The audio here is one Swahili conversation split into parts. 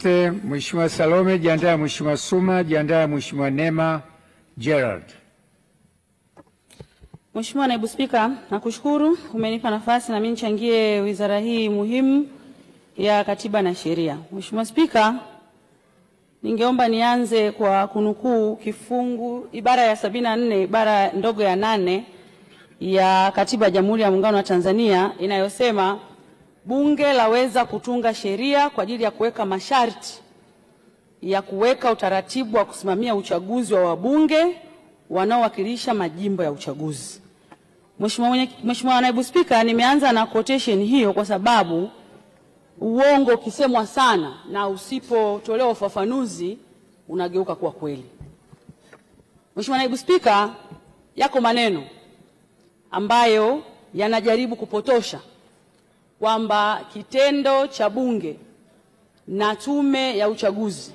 Asante. Mheshimiwa Salome, jiandae. Mheshimiwa Suma, jiandae. Mheshimiwa Neema Gerald. Mheshimiwa Naibu Spika, nakushukuru umenipa nafasi na mimi nichangie wizara hii muhimu ya Katiba na Sheria. Mheshimiwa Spika, ningeomba nianze kwa kunukuu kifungu ibara ya 74 ibara ndogo ya 8 ya Katiba ya Jamhuri ya Muungano wa Tanzania inayosema Bunge laweza kutunga sheria kwa ajili ya kuweka masharti ya kuweka utaratibu wa kusimamia uchaguzi wa wabunge wanaowakilisha majimbo ya uchaguzi. Mheshimiwa Naibu Spika, nimeanza na quotation hiyo kwa sababu uongo ukisemwa sana na usipotolewa ufafanuzi unageuka kuwa kweli. Mheshimiwa Naibu Spika, yako maneno ambayo yanajaribu kupotosha kwamba kitendo cha Bunge na Tume ya Uchaguzi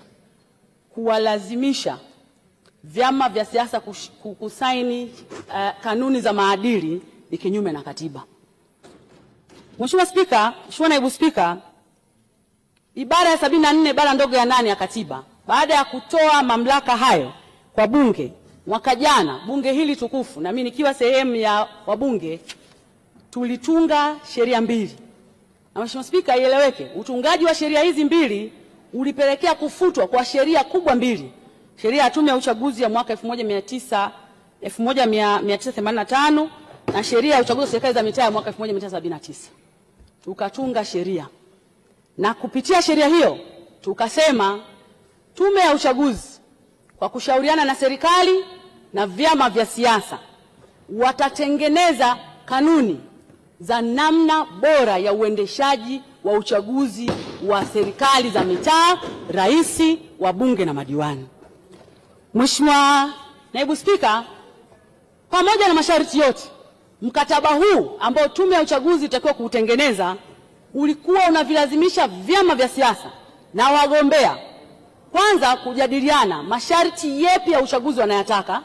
kuwalazimisha vyama vya siasa kusaini kanuni za maadili ni kinyume na katiba. Mheshimiwa Naibu Spika, ibara ya 74 ibara ndogo ya 8 ya katiba baada ya kutoa mamlaka hayo kwa Bunge mwaka jana, bunge hili tukufu na mimi nikiwa sehemu ya wabunge tulitunga sheria mbili. Na Mheshimiwa Spika, ieleweke, utungaji wa sheria hizi mbili ulipelekea kufutwa kwa sheria kubwa mbili. Sheria ya Tume ya Uchaguzi ya mwaka 1985 na sheria ya uchaguzi wa serikali za mitaa ya mwaka 1979. Tukatunga sheria. Na kupitia sheria hiyo tukasema Tume ya Uchaguzi kwa kushauriana na serikali na vyama vya siasa watatengeneza kanuni za namna bora ya uendeshaji wa uchaguzi wa serikali za mitaa, rais, wabunge na madiwani. Mheshimiwa Naibu Spika, pamoja na masharti yote, mkataba huu ambao Tume ya Uchaguzi itakiwa kuutengeneza ulikuwa unavilazimisha vyama vya siasa na wagombea kwanza kujadiliana masharti yepi ya uchaguzi wanayataka,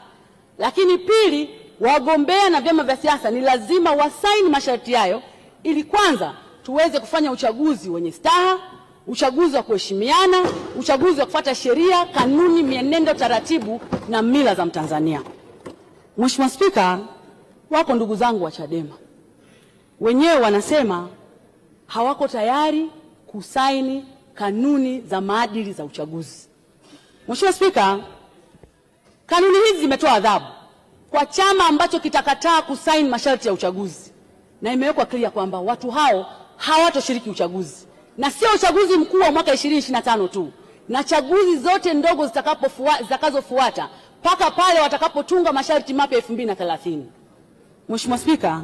lakini pili, wagombea na vyama vya siasa ni lazima wasaini masharti hayo ili kwanza tuweze kufanya uchaguzi wenye staha, uchaguzi wa kuheshimiana, uchaguzi wa kufuata sheria, kanuni, mienendo, taratibu na mila za Mtanzania. Mheshimiwa Spika, wako ndugu zangu wa Chadema wenyewe wanasema hawako tayari kusaini kanuni za maadili za uchaguzi. Mheshimiwa Spika, kanuni hizi zimetoa adhabu kwa chama ambacho kitakataa kusaini masharti ya uchaguzi, na imewekwa clear kwamba watu hao hawatoshiriki uchaguzi, na sio uchaguzi mkuu wa mwaka 2025 tu, na chaguzi zote ndogo zitakazofuata mpaka pale watakapotunga masharti mapya 2030. Mheshimiwa Spika,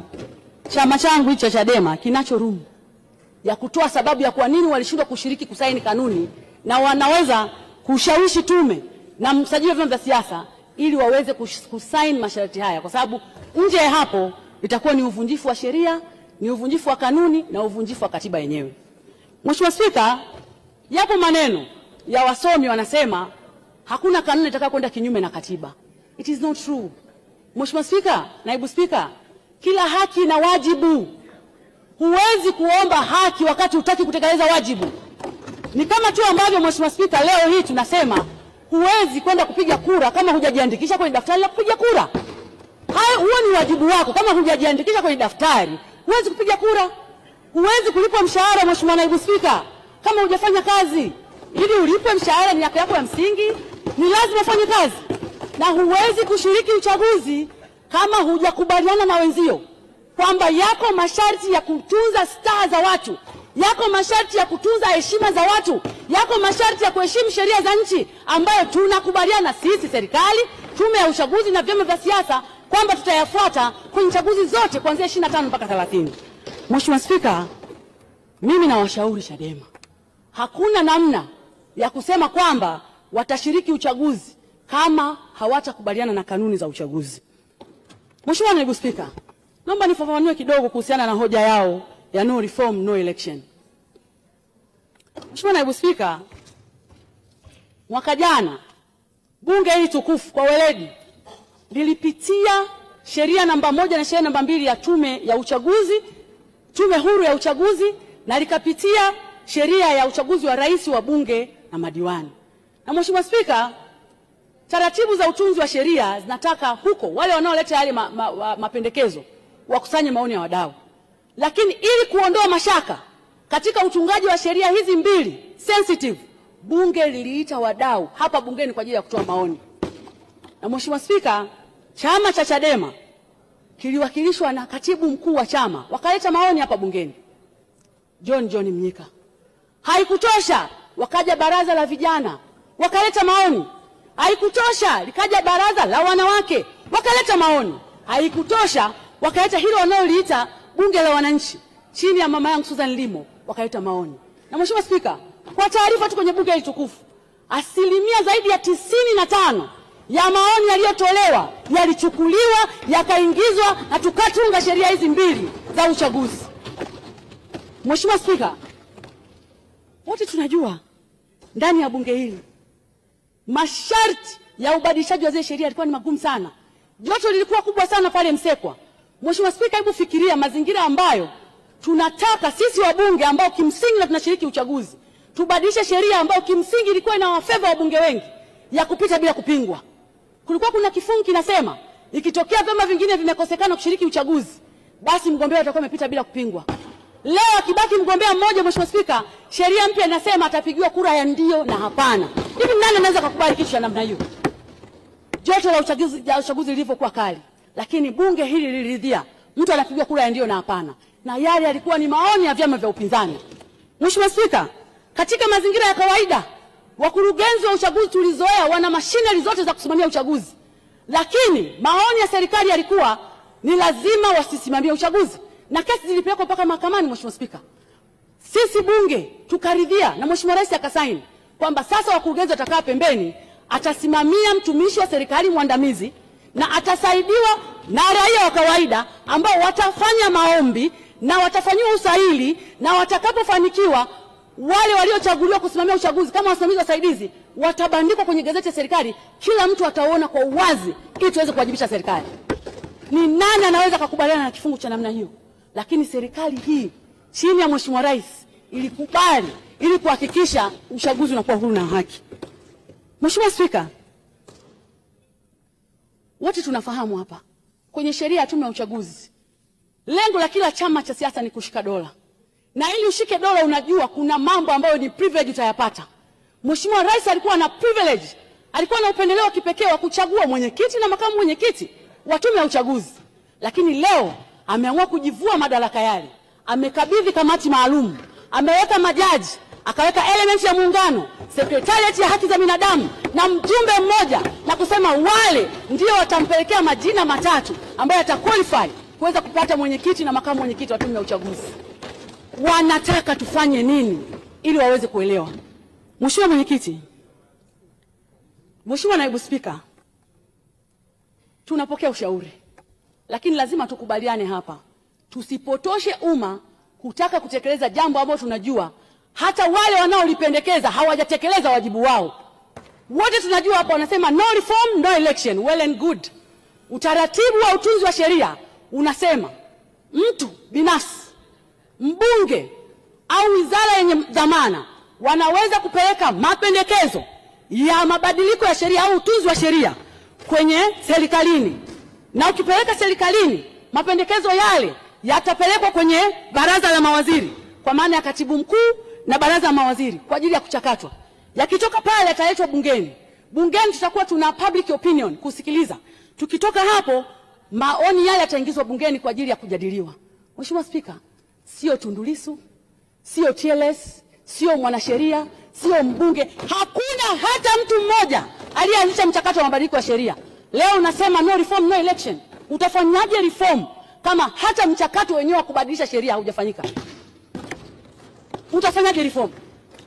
chama changu hicho cha Chadema kinacho room ya kutoa sababu ya kwa nini walishindwa kushiriki kusaini kanuni, na wanaweza kushawishi tume na msajili wa vyama vya siasa ili waweze kusaini masharti haya, kwa sababu nje ya hapo itakuwa ni uvunjifu wa sheria, ni uvunjifu wa kanuni na uvunjifu wa katiba yenyewe. Mheshimiwa Spika, yapo maneno ya wasomi wanasema hakuna kanuni itakayokwenda kinyume na katiba. It is not true. Mheshimiwa Spika, Naibu Spika, kila haki na wajibu. Huwezi kuomba haki wakati hutaki kutekeleza wajibu. Ni kama tu ambavyo Mheshimiwa Spika, leo hii tunasema huwezi kwenda kupiga kura kama hujajiandikisha kwenye daftari la kupiga kura. Huo ni wajibu wako. Kama hujajiandikisha kwenye daftari, huwezi kupiga kura. Huwezi kulipwa mshahara, Mheshimiwa Naibu Spika, kama hujafanya kazi. Ili ulipwe mshahara, ni haki yako ya msingi, ni lazima ufanye kazi. Na huwezi kushiriki uchaguzi kama hujakubaliana na wenzio kwamba yako masharti ya kutunza staha za watu, yako masharti ya kutunza heshima za watu, yako masharti ya kuheshimu sheria za nchi ambayo tunakubaliana sisi serikali, Tume ya Uchaguzi na vyama vya siasa kwamba tutayafuata kwenye chaguzi zote kuanzia 25 mpaka 30. Mheshimiwa Spika, mimi na washauri Chadema, hakuna namna ya kusema kwamba watashiriki uchaguzi kama hawatakubaliana na kanuni za uchaguzi. Mheshimiwa Naibu Spika, naomba nifafanue kidogo kuhusiana na hoja yao ya no reform no election. Mheshimiwa Naibu Spika, mwaka jana bunge hili tukufu kwa weledi lilipitia sheria namba 1 na sheria namba 2 ya Tume ya Uchaguzi, Tume Huru ya Uchaguzi, na likapitia sheria ya uchaguzi wa rais, wa bunge na madiwani. Na Mheshimiwa Spika, taratibu za utunzi wa sheria zinataka huko wale wanaoleta yale mapendekezo wakusanye maoni ya wadau. Lakini ili kuondoa mashaka katika utungaji wa sheria hizi mbili sensitive, bunge liliita wadau hapa bungeni kwa ajili ya kutoa maoni. Na Mheshimiwa Spika, chama cha Chadema kiliwakilishwa na katibu mkuu wa chama, wakaleta maoni hapa bungeni, John Mnyika. Haikutosha, wakaja baraza la vijana wakaleta maoni. Haikutosha, likaja baraza la wanawake wakaleta maoni. Haikutosha, wakaleta hilo wanaoliita bunge la wananchi chini ya mama yangu Susan Limo wakaleta maoni. Na Mheshimiwa Spika, kwa taarifa tu kwenye bunge hili tukufu, asilimia zaidi ya 95 ya maoni yaliyotolewa yalichukuliwa yakaingizwa na tukatunga sheria hizi mbili za uchaguzi. Mheshimiwa Spika, wote tunajua ndani ya bunge hili masharti ya ubadilishaji wa zile sheria yalikuwa ni magumu sana. Joto lilikuwa kubwa sana pale Msekwa. Mheshimiwa Spika, hebu fikiria mazingira ambayo tunataka sisi wabunge ambao kimsingi na tunashiriki uchaguzi tubadilishe sheria ambayo kimsingi ilikuwa ina wafeva wabunge wengi ya kupita bila kupingwa. Kulikuwa kuna kifungu kinasema ikitokea vyama vingine vimekosekana kushiriki uchaguzi, basi mgombea atakuwa amepita bila kupingwa. Leo akibaki mgombea mmoja, Mheshimiwa Spika, sheria mpya inasema atapigiwa kura ya ndio na hapana. Hivi nani anaweza kukubali kitu cha namna hiyo? Joto la uchaguzi lilivyokuwa kali, lakini bunge hili liliridhia mtu anapigiwa kura ya ndio na hapana. Na yale yalikuwa ni maoni ya vyama vya upinzani. Mheshimiwa Spika, katika mazingira ya kawaida wakurugenzi wa uchaguzi tulizoea wana machinery zote za kusimamia uchaguzi. Lakini maoni ya serikali yalikuwa ni lazima wasisimamie uchaguzi. Na kesi zilipelekwa mpaka mahakamani. Mheshimiwa Spika, sisi bunge tukaridhia na Mheshimiwa Rais akasaini kwamba sasa wakurugenzi watakaa pembeni, atasimamia mtumishi wa serikali mwandamizi na atasaidiwa na raia wa kawaida ambao watafanya maombi na watafanyiwa usaili, na watakapofanikiwa wale waliochaguliwa kusimamia uchaguzi kama wasimamizi wasaidizi watabandikwa kwenye gazeti ya serikali, kila mtu ataona kwa uwazi ili tuweze kuwajibisha serikali. Ni nani anaweza kukubaliana na kifungu cha namna hiyo? Lakini serikali hii chini ya Mheshimiwa Rais ilikubali ili kuhakikisha uchaguzi unakuwa huru na haki. Mheshimiwa Spika, wote tunafahamu hapa kwenye sheria ya tume ya uchaguzi lengo la kila chama cha siasa ni kushika dola. Na ili ushike dola unajua kuna mambo ambayo ni privilege utayapata. Mheshimiwa Rais alikuwa na privilege, alikuwa na upendeleo kipekee wa kuchagua mwenyekiti na makamu mwenyekiti wa tume ya uchaguzi. Lakini leo ameamua kujivua madaraka yale. Amekabidhi kamati maalum, ameweka majaji, akaweka element ya muungano, sekretariat ya haki za binadamu na mjumbe mmoja, na kusema wale ndio watampelekea majina matatu ambayo yataqualify kuweza kupata mwenyekiti na makamu mwenyekiti wa tume ya uchaguzi. Wanataka tufanye nini ili waweze kuelewa? Mheshimiwa Mwenyekiti, Mheshimiwa Naibu Spika, tunapokea ushauri, lakini lazima tukubaliane hapa, tusipotoshe umma kutaka kutekeleza jambo ambalo tunajua hata wale wanaolipendekeza hawajatekeleza wajibu wao. Wote tunajua hapa wanasema no reform no election. Well and good. Utaratibu wa utunzi wa sheria unasema mtu binafsi, mbunge au wizara yenye dhamana wanaweza kupeleka mapendekezo ya mabadiliko ya sheria au utunzi wa sheria kwenye serikalini. Na ukipeleka serikalini, mapendekezo yale yatapelekwa kwenye baraza la mawaziri kwa maana ya katibu mkuu na baraza la mawaziri kwa ajili ya kuchakatwa. Yakitoka pale yataletwa bungeni. Bungeni tutakuwa tuna public opinion kusikiliza. Tukitoka hapo maoni yale yataingizwa bungeni kwa ajili ya kujadiliwa. Mheshimiwa Spika, sio Tundu Lissu, sio TLS, sio mwanasheria, sio mbunge, hakuna hata mtu mmoja aliyeanzisha mchakato wa mabadiliko ya sheria. Leo unasema no reform no election. Utafanyaje reform kama hata mchakato wenyewe wa kubadilisha sheria haujafanyika? Utafanyaje reform?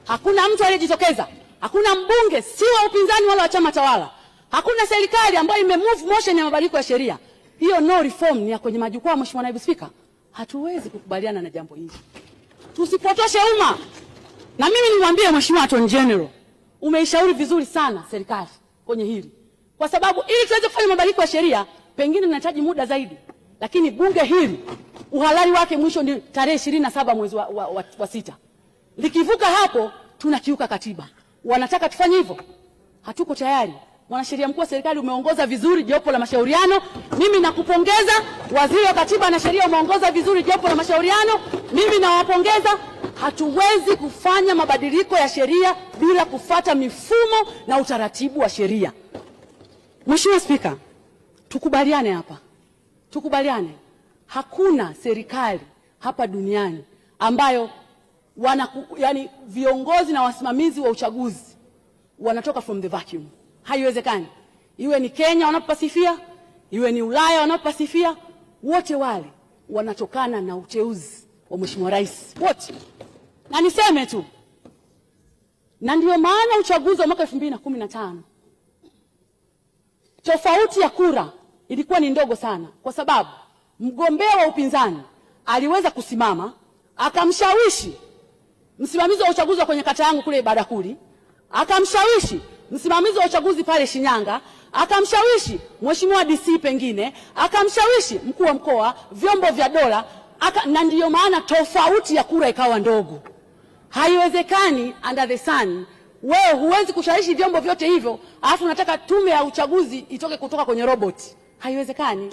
Hakuna mtu aliyejitokeza. Hakuna mbunge, si wa upinzani wala wa chama tawala. Hakuna serikali ambayo imemove motion ya mabadiliko ya sheria. Hiyo no reform ni ya kwenye majukwaa. Mheshimiwa Naibu Spika, hatuwezi kukubaliana na jambo hili. Tusipotoshe umma. Na mimi nimwambie Mheshimiwa Attorney General, umeishauri vizuri sana serikali kwenye hili. Kwa sababu ili tuweze kufanya mabadiliko ya sheria, pengine tunahitaji muda zaidi. Lakini bunge hili uhalali wake mwisho ni tarehe 27 mwezi wa 6. Likivuka hapo tunakiuka katiba. wanataka tufanye hivyo. Hatuko tayari. Mwanasheria mkuu wa serikali, umeongoza vizuri jopo la mashauriano. Mimi nakupongeza. Waziri wa Katiba na Sheria, umeongoza vizuri jopo la mashauriano. Mimi nawapongeza. Hatuwezi kufanya mabadiliko ya sheria bila kufata mifumo na utaratibu wa sheria. Mheshimiwa Spika, tukubaliane hapa. Tukubaliane. Hakuna serikali hapa duniani ambayo yani viongozi na wasimamizi wa uchaguzi wanatoka from the vacuum. Haiwezekani. Iwe ni Kenya wanapasifia, iwe ni Ulaya wanapasifia, wote wale wanatokana na uteuzi wa Mheshimiwa Rais. Wote. Na niseme tu, na ndio maana uchaguzi wa mwaka 2015 tofauti ya kura ilikuwa ni ndogo sana, kwa sababu mgombea wa upinzani aliweza kusimama akamshawishi msimamizi wa uchaguzi wa kwenye kata yangu kule Ibadakuli, akamshawishi msimamizi wa uchaguzi pale Shinyanga, akamshawishi Mheshimiwa DC pengine, akamshawishi mkuu wa mkoa, vyombo vya dola, na ndiyo maana tofauti ya kura ikawa ndogo. Haiwezekani under the sun. Wewe huwezi kushawishi vyombo vyote hivyo, alafu unataka tume ya uchaguzi itoke kutoka kwenye robot. Haiwezekani.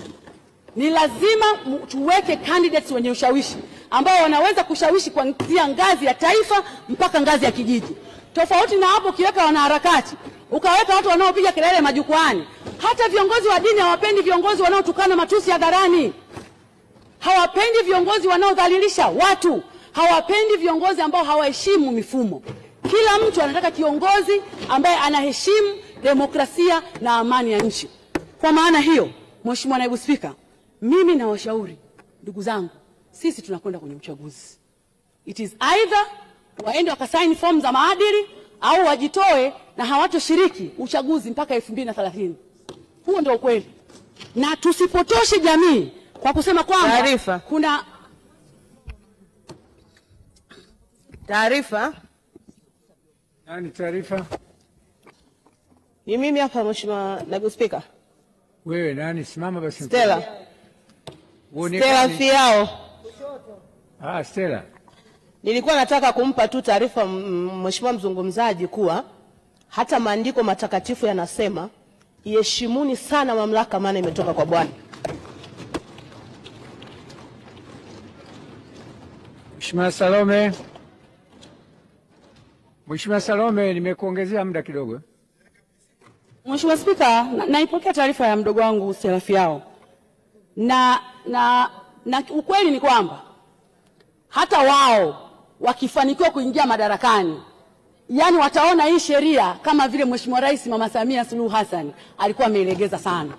Ni lazima tuweke candidates wenye ushawishi ambao wanaweza kushawishi kuanzia ngazi ya taifa mpaka ngazi ya kijiji. Tofauti na hapo, ukiweka wanaharakati, ukaweka watu wanaopiga kelele majukwaani. Hata viongozi wa dini hawapendi viongozi wanaotukana matusi hadharani. Hawapendi viongozi wanaodhalilisha watu. Hawapendi viongozi ambao hawaheshimu mifumo. Kila mtu anataka kiongozi ambaye anaheshimu demokrasia na amani ya nchi. Kwa maana hiyo, Mheshimiwa Naibu Spika, mimi na washauri ndugu zangu, sisi tunakwenda kwenye uchaguzi. It is either waende wakasaini fomu za maadili au wajitoe na hawatoshiriki uchaguzi mpaka 2030. Huo ndio ukweli. Na tusipotoshe jamii kwa kusema kwamba kuna taarifa. Nani taarifa? Ni mimi hapa Mheshimiwa Naibu Spika. Wewe nani? Simama basi. Stella. Stella Fiao. Stella. Nilikuwa nataka kumpa tu taarifa Mheshimiwa mzungumzaji kuwa hata maandiko matakatifu yanasema iheshimuni sana mamlaka, maana imetoka kwa Bwana. Mheshimiwa Salome. Mheshimiwa Salome, nimekuongezea muda kidogo. Mheshimiwa Spika, naipokea taarifa ya mdogo wangu Stella Fiao. Na ukweli ni kwamba hata wao wakifanikiwa kuingia madarakani, yani wataona hii sheria kama vile Mheshimiwa Rais Mama Samia Suluhu Hassan alikuwa amelegeza sana.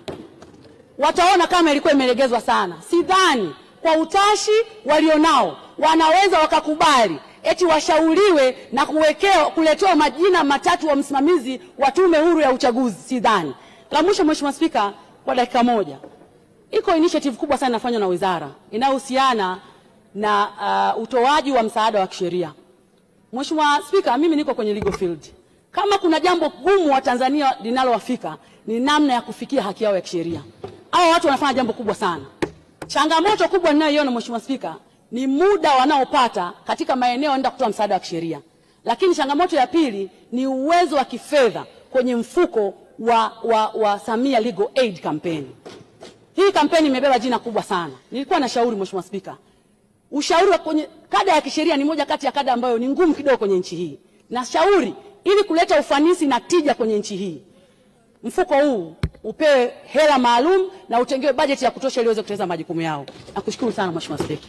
Wataona kama ilikuwa imelegezwa sana. Sidhani kwa utashi walionao wanaweza wakakubali eti washauriwe na kuletewa majina matatu wa msimamizi wa tume huru ya uchaguzi. Sidhani. La mwisho, Mheshimiwa Spika, kwa dakika moja. Iko initiative kubwa sana inafanywa na wizara inayohusiana na utoaji wa msaada wa kisheria. Mheshimiwa Spika, mimi niko kwenye legal field. Kama kuna jambo gumu wa Tanzania linalowafika ni namna ya kufikia haki yao ya kisheria. Hao watu wanafanya jambo kubwa sana. Changamoto kubwa ninayoiona Mheshimiwa Spika ni muda wanaopata katika maeneo wanaenda kutoa msaada wa kisheria. Lakini changamoto ya pili ni uwezo wa kifedha kwenye mfuko wa Samia Legal Aid Campaign. Hii kampeni imebeba jina kubwa sana. Nilikuwa na shauri Mheshimiwa Spika. Ushauri wa kwenye kada ya kisheria ni moja kati ya kada ambayo ni ngumu kidogo kwenye nchi hii. Na shauri ili kuleta ufanisi na tija kwenye nchi hii, mfuko huu upewe hela maalum na utengewe bajeti ya kutosha ili uweze kutekeleza majukumu yao. Nakushukuru sana Mheshimiwa Spika.